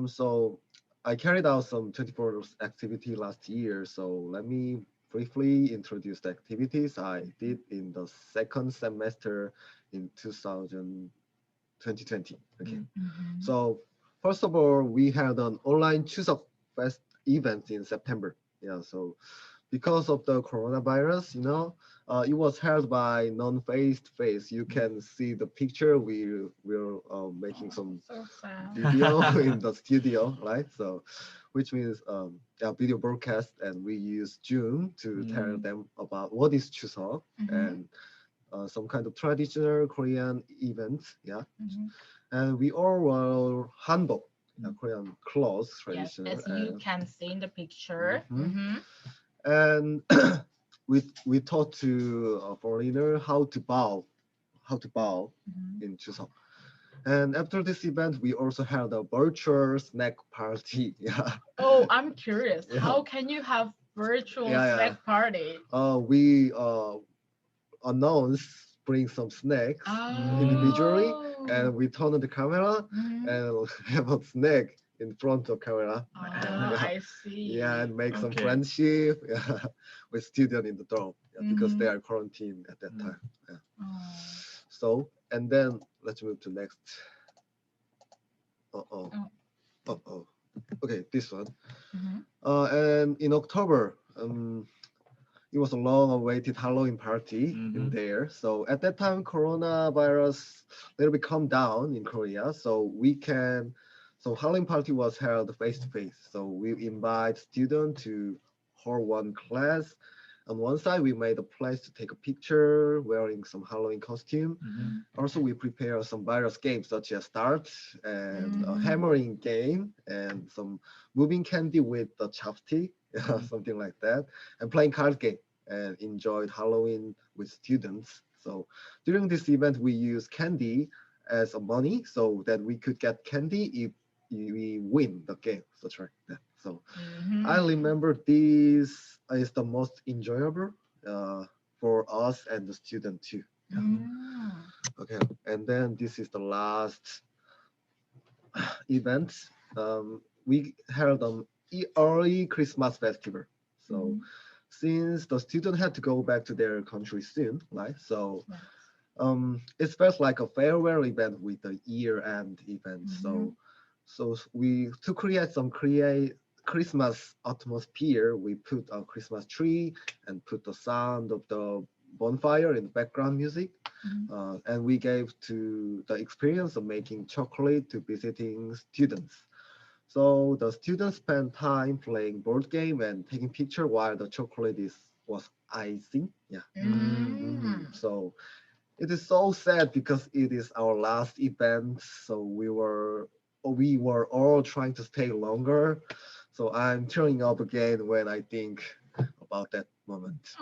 So I carried out some 24 activity last year. So let me briefly introduce the activities I did in the second semester in 2020. Okay. So first of all, we had an online Chuseok Fest event in September. Yeah. So because of the coronavirus, it was held by non-face-to-face. You can see the picture. We're making some video in the studio, right? So, which means a video broadcast, and we use Zoom to tell them about what is Chuseok and some kind of traditional Korean events. Yeah, and we all wore hanbok, Korean clothes, traditional. Yes, as you can see in the picture. And we taught to a foreigner how to bow in Chuseok. And after this event, we also held a virtual snack party. Yeah. Oh, I'm curious. Yeah. How can you have virtual snack party? We bring some snacks individually, and we turn on the camera and have a snack in front of camera. I see. Yeah, and make some friendship with students in the dorm because they are quarantined at that time. Yeah. So, and then let's move to next. Okay, this one. And in October, it was a long-awaited Halloween party in there. So at that time, coronavirus a little bit calmed down in Korea. So Halloween party was held face-to-face. So we invite students to hold one class. On one side, we made a place to take a picture wearing some Halloween costume. Also, we prepare some various games such as darts and a hammering game and some moving candy with the chopstick, something like that, and playing card game, and enjoyed Halloween with students. So during this event, we use candy as a money so that we could get candy if we win the game. So like that. So I remember this is the most enjoyable for us and the student too. Okay, and then this is the last event. We held an early Christmas festival. So since the student had to go back to their country soon, right? So it felt like a farewell event with the year-end event. So we to create Christmas atmosphere, we put a Christmas tree and put the sound of the bonfire in the background music. And we gave to the experience of making chocolate to visiting students. So the students spent time playing board game and taking picture while the chocolate was icing. Yeah. So it is so sad because it is our last event. So we were all trying to stay longer. So I'm tearing up again when I think about that moment.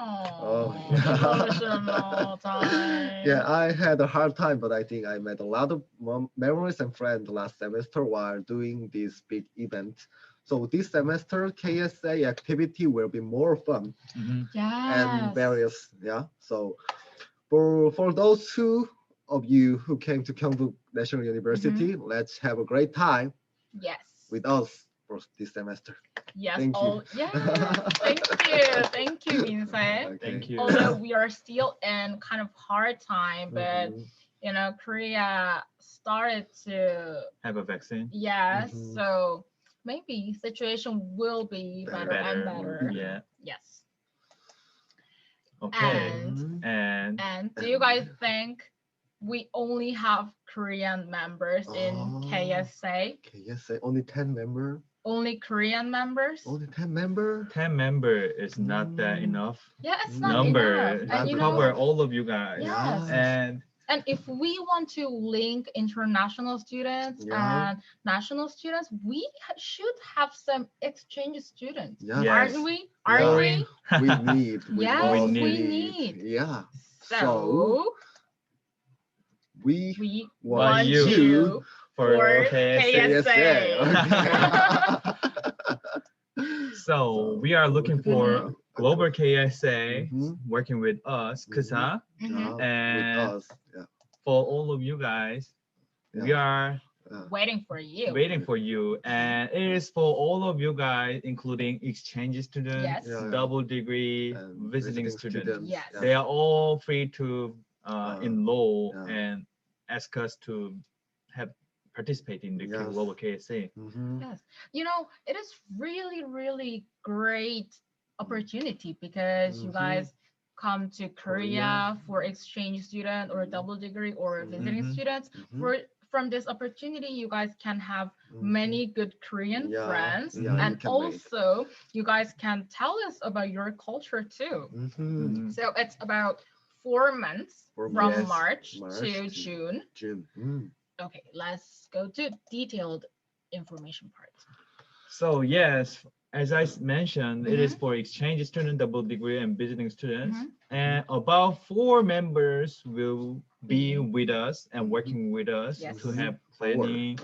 Yeah, I had a hard time, but I think I made a lot of memories and friends last semester while doing this big event. So this semester, KSA activity will be more fun and various. Yeah. So for those of you who came to Gyeongbuk National University, let's have a great time. With us for this semester. Thank you. Thank you, Minse. Thank you. Although we are still in kind of hard time, but you know, Korea started to have a vaccine. Yes, so maybe situation will be better and better. Yeah. Yes. Okay. And do you guys think we only have Korean members in KSA? KSA only 10 members. Only Korean members? Only 10 members? 10 member is not that enough. Yeah, it's not number enough. to cover all of you guys. Yes. And if we want to link international students and national students, we should have some exchange students, aren't we? Aren't we? We need. We need. Yeah. So we want you for KSA. So we are looking for global KSA working with us, Kusa, and with us. For all of you guys, we are waiting for you. And it is for all of you guys, including exchange students, double degree, visiting students. They are all free to enroll and ask us to participate in the global KSA. Yes, you know, it is really great opportunity because you guys come to Korea for exchange student or double degree or visiting students. From this opportunity, you guys can have many good Korean friends, and also you guys can tell us about your culture too. So it's about 4 months from March to June. Okay, let's go to detailed information part. So yes, as I mentioned, it is for exchange student, double degree, and visiting students. And about 4 members will be with us and working with us to have planning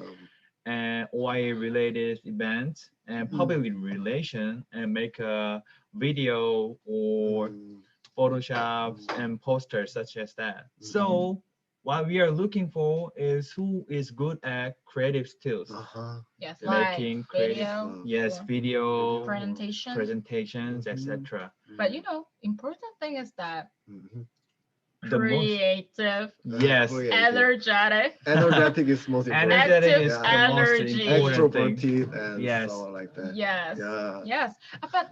and OIA related events and public relation and make a video or Photoshop and posters such as that. So what we are looking for is who is good at creative skills. Yes, making like creative, video, presentations, etc. But you know, important thing is that The most- creative, Yes, energetic. Energetic is most important. energetic is the most energy. important thing. Extroverted and Yes. so like that. Yes. Yeah. Yes. But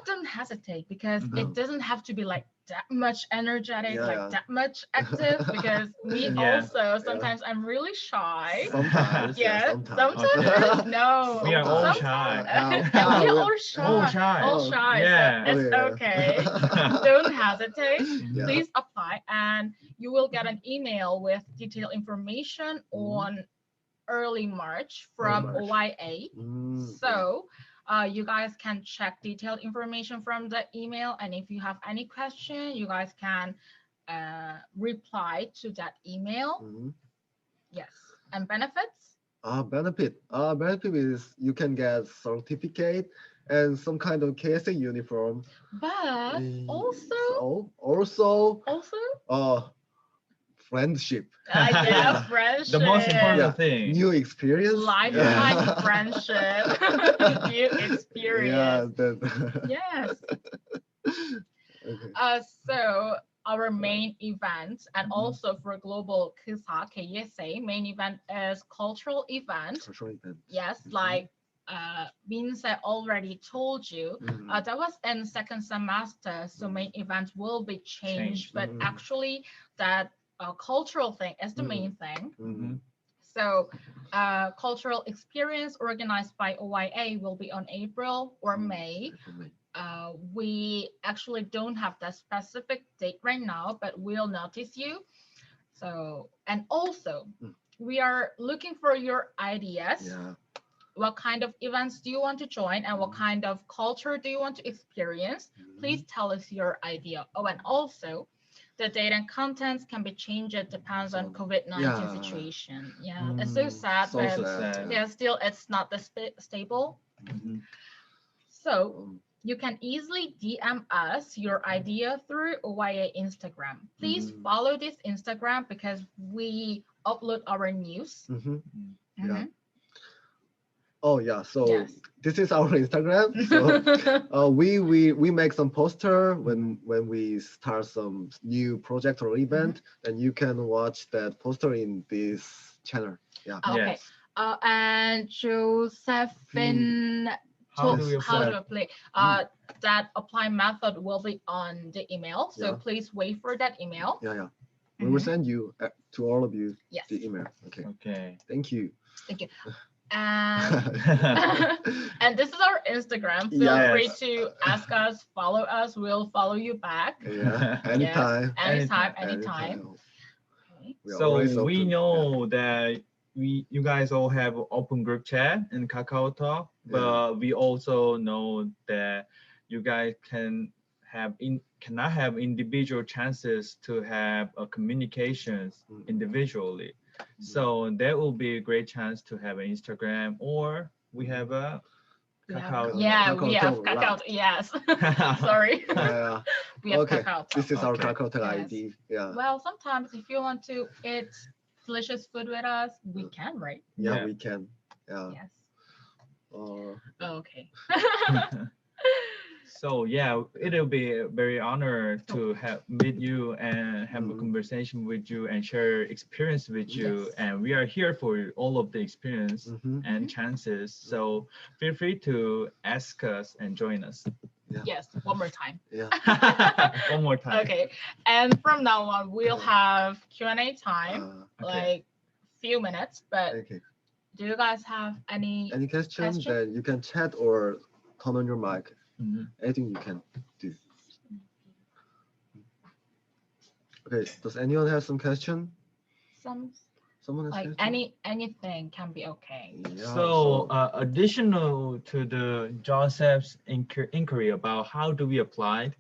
don't hesitate because it doesn't have to be like that much energetic, like that much active because we also sometimes I'm really shy. Sometimes. Yes. Sometimes. Sometimes. No. We are all Sometimes. shy. Yeah, we are all shy. All shy. All shy. Yeah. So it's Oh, yeah. okay. Don't hesitate. Yeah. Please apply and you will get an email with detailed information on early March from OIA. So you guys can check detailed information from the email, and if you have any question, you guys can reply to that email. Yes. And benefits? Benefit is you can get certificate and some kind of KSA uniform. But also, Also, friendship. Yeah, friendship. The most important Yeah. thing. New experience. Lifetime friendship. New experience. Yes. Okay. So our main event, and also for global KSA, main event is cultural event. Cultural event. Yes, like Vince already told you, that was in second semester, so main event will be changed, but actually that cultural thing is the main thing. So cultural experience organized by OIA will be on April or May. We actually don't have that specific date right now, but we'll notice you. So, and also we are looking for your ideas. Yeah. What kind of events do you want to join, and what kind of culture do you want to experience? Please tell us your idea. Oh, and also the date and contents can be changed. It depends on COVID-19 situation. Yeah, it's so sad, So but sad. yeah, still it's not the stable. So you can easily DM us your idea through OIA Instagram. Please follow this Instagram because we upload our news. Yeah. Oh yeah, so this is our Instagram. So we make some poster when we start some new project or event, and you can watch that poster in this channel. Yeah. Okay. And Josephine, How do we apply? That apply method will be on the email. So please wait for that email. Yeah. We will send you to all of you the email. Okay. Okay. Thank you. Thank you. And and this is our Instagram. Feel free to ask us, follow us. We'll follow you back. Yeah. Anytime. Anytime. Okay. So we know that you guys all have open group chat and Kakao Talk, but we also know that you guys cannot have individual chances to have communications individually. So that will be a great chance to have an Instagram, or we have a Kakao. Yeah, we have Kakao. Yes. Sorry. We have Kakao. This is our Kakao ID. Yeah. Well, sometimes if you want to eat delicious food with us, we can, right? Yeah, we can. Yeah. Yes. Okay. So yeah, it'll be a very honor to meet you and have a conversation with you and share experience with you. And we are here for all of the experience and chances. So feel free to ask us and join us. Yeah. Yes, one more time. Yeah. One more time. Okay. And from now on, we'll have Q&A time, like few minutes. But do you guys have any questions? Then you can chat or turn on your mic. Anything you can do. Okay. Does anyone have some question? Someone has like question? anything can be okay. Yeah, So additional to the Joseph's inquiry about how do we apply,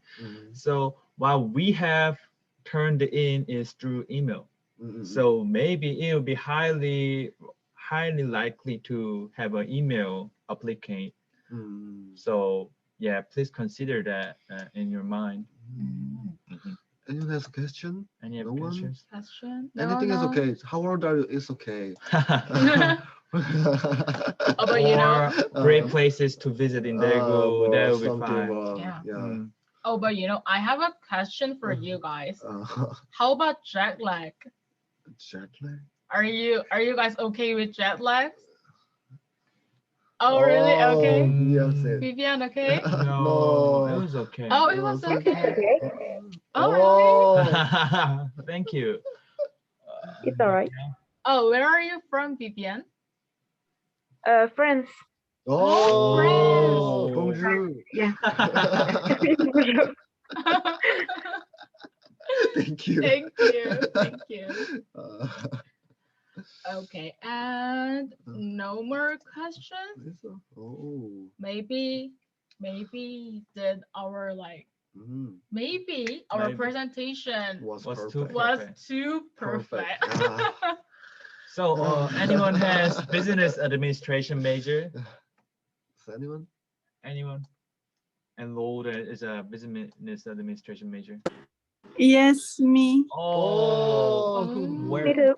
so what we have turned in is through email. So maybe it will be highly likely to have an email applicant. So yeah, please consider that in your mind. Anyone has a question? Any No questions? Question? Anything is okay. How old are you? It's okay. But you know, great places to visit in Daegu. That will be fine. Yeah. Oh, but you know, I have a question for you guys. How about jet lag? Jet lag? Are you guys okay with jet lag? Oh, really? Okay. Yes. Vivian, okay? No, it was okay. Oh, it was okay. Oh, really? Thank you. It's all right. Oh, where are you from, Vivian? France. Oh, bonjour. Yeah. Thank you. Thank you. Okay, and no more questions? Maybe did our maybe our presentation was too perfect. So, anyone has business administration major? Is anyone? Anyone enrolled as a business administration major? Yes, me. Oh, Me where? too.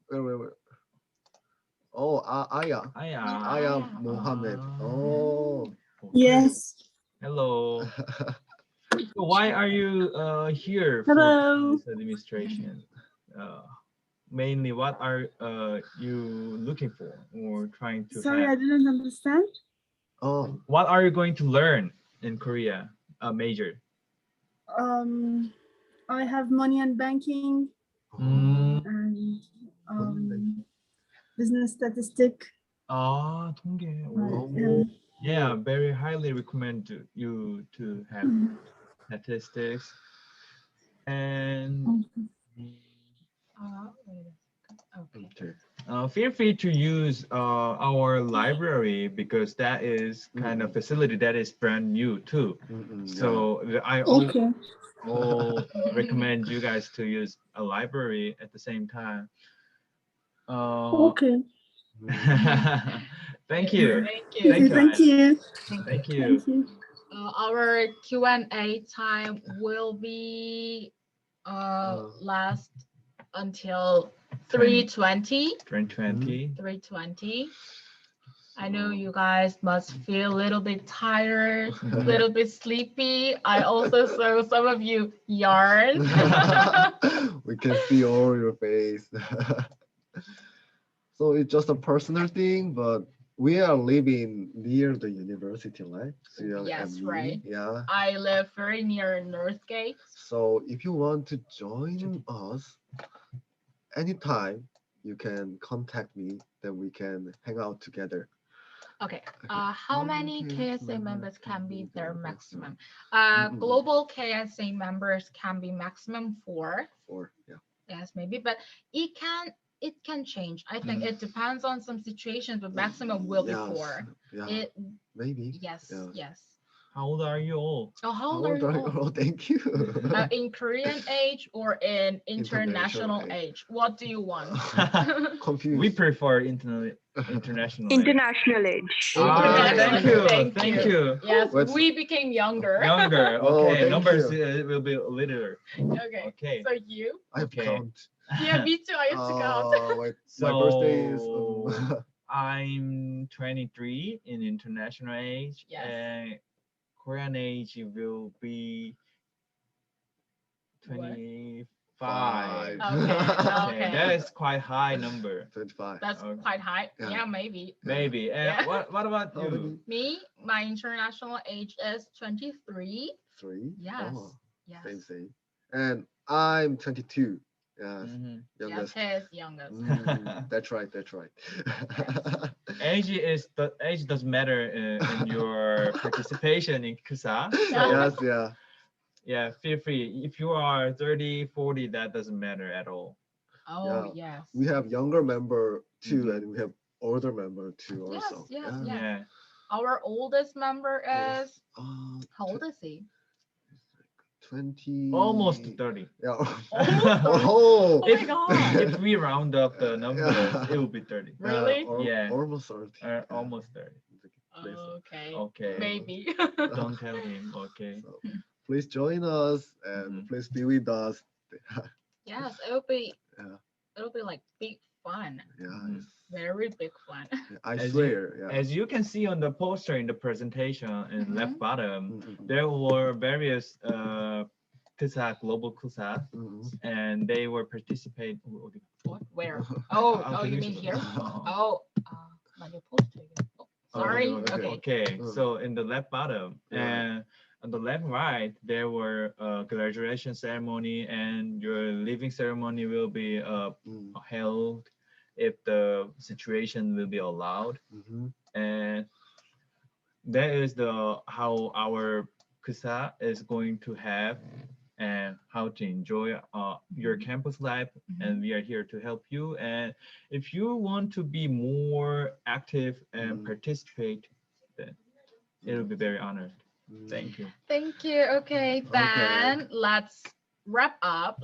Where? Oh, Aya. Aya Mohammed. Oh. Okay. Yes. Hello. So why are you here for Hello. business administration? Mainly, what are you looking for or trying to Sorry, I have? didn't understand. Oh. What are you going to learn in Korea? A major. I have money and banking Mm. and business statistic. 통계. Yeah. Yeah, very highly recommend you to have statistics and. Okay. Feel free to use our library because that is kind of facility that is brand new too. So I all recommend you guys to use a library at the same time. Okay. Thank you. Thank you. Thank you. Our Q&A time will be last until 3:20. 3:20. 3:20. I know you guys must feel a little bit tired, a little bit sleepy. I also saw some of you yarn. We can see all your face. So it's just a personal thing, but we are living near the university, right? So Yes, right. Yeah. I live very near Northgate. So if you want to join us anytime, you can contact me, then we can hang out together. Okay. How many KSA members can be their maximum? Global KSA members can be maximum 4. 4, yeah. Yes, maybe, but it can change. I think it depends on some situations, but maximum will be 4. Yeah. Maybe. Yes, yes. How old are you all? Oh, how old are you all? Oh, thank you. In Korean age or in international age? What do you want? Confused. We prefer international. International age. Thank you. Thank you. Yes, we became younger. Younger. Okay. Oh, Numbers will be littler. Okay. Okay. So you? I have to count. Yeah, me too. I used to count. Wait, So my birthday is. I'm 23 in international age. Yes. And Korean age will be 25. Okay. That is quite high number. 25. That's quite high. Yeah, maybe. Maybe. And what about you? Me, my international age is 23. 3? Yes. Oh, yes. Same. And I'm 22. Yes. Youngest. Yes, his youngest. That's right. Age doesn't matter in your participation in KUSA. Yes, yeah. Yeah, feel free. If you are 30, 40, that doesn't matter at all. Oh, yes. We have younger member too, and we have older member too also. Yes. Our oldest member is, how old is he? 20. Almost 30. Yeah. Oh my God. If we round up the numbers, it will be 30. Really? Almost 30. Almost 30. Okay. Maybe. Don't tell him. Okay. So, please join us and please be with us. Yes, it'll be like big fun. Yeah. Very big fun. I swear. As you can see on the poster in the presentation in left bottom, there were various KUSA, global KUSA, and they were participate. What? Where? Oh, you mean here? Sorry. Okay. So in the left bottom and on the left right, there were graduation ceremony and your leaving ceremony will be held if the situation will be allowed. And that is how our KUSA is going to have and how to enjoy your campus life. And we are here to help you. And if you want to be more active and participate, then it will be very honored. Thank you. Thank you. Okay, then let's wrap up.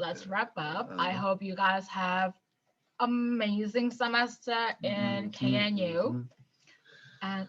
I hope you guys have amazing semester in KNU. And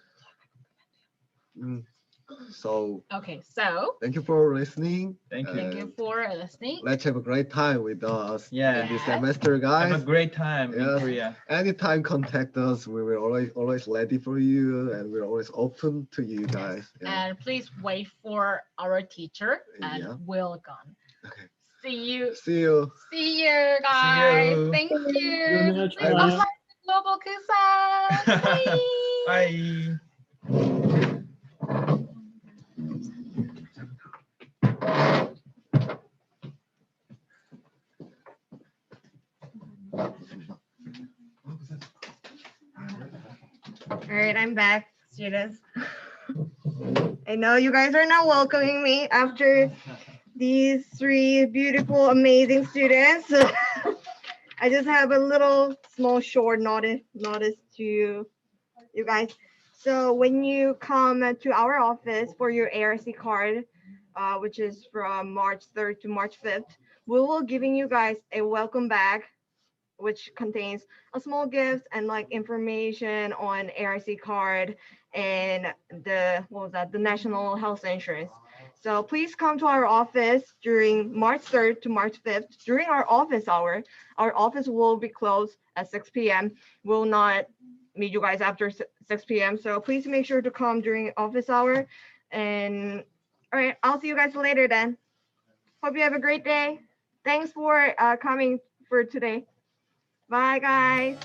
So okay, so thank you for listening. Thank you. thank you for listening. Let's have a great time with us Yeah. in this Yes. semester, guys. Have a great time in Yes. Korea. Anytime contact us. We will always ready for you, and we're always open to you guys. Yeah. And please wait for our teacher and Yeah. we'll come. Okay. See you. See you. See you guys. you. Thank you. very much. Please Bye. apply to Global Kusan. Bye. Bye. All right, I'm back, students. I know you guys are not welcoming me after these three beautiful, amazing students. I just have a little small short notice to you guys. So when you come to our office for your ARC card, which is from March 3rd to March 5th, we will giving you guys a welcome bag, which contains a small gift and like information on ARC card and the national health insurance. So please come to our office during March 3rd to March 5th during our office hour. Our office will be closed at 6 p.m. We'll not meet you guys after 6 p.m. So please make sure to come during office hour. And all right, I'll see you guys later then. Hope you have a great day. Thanks for coming for today. Bye, guys.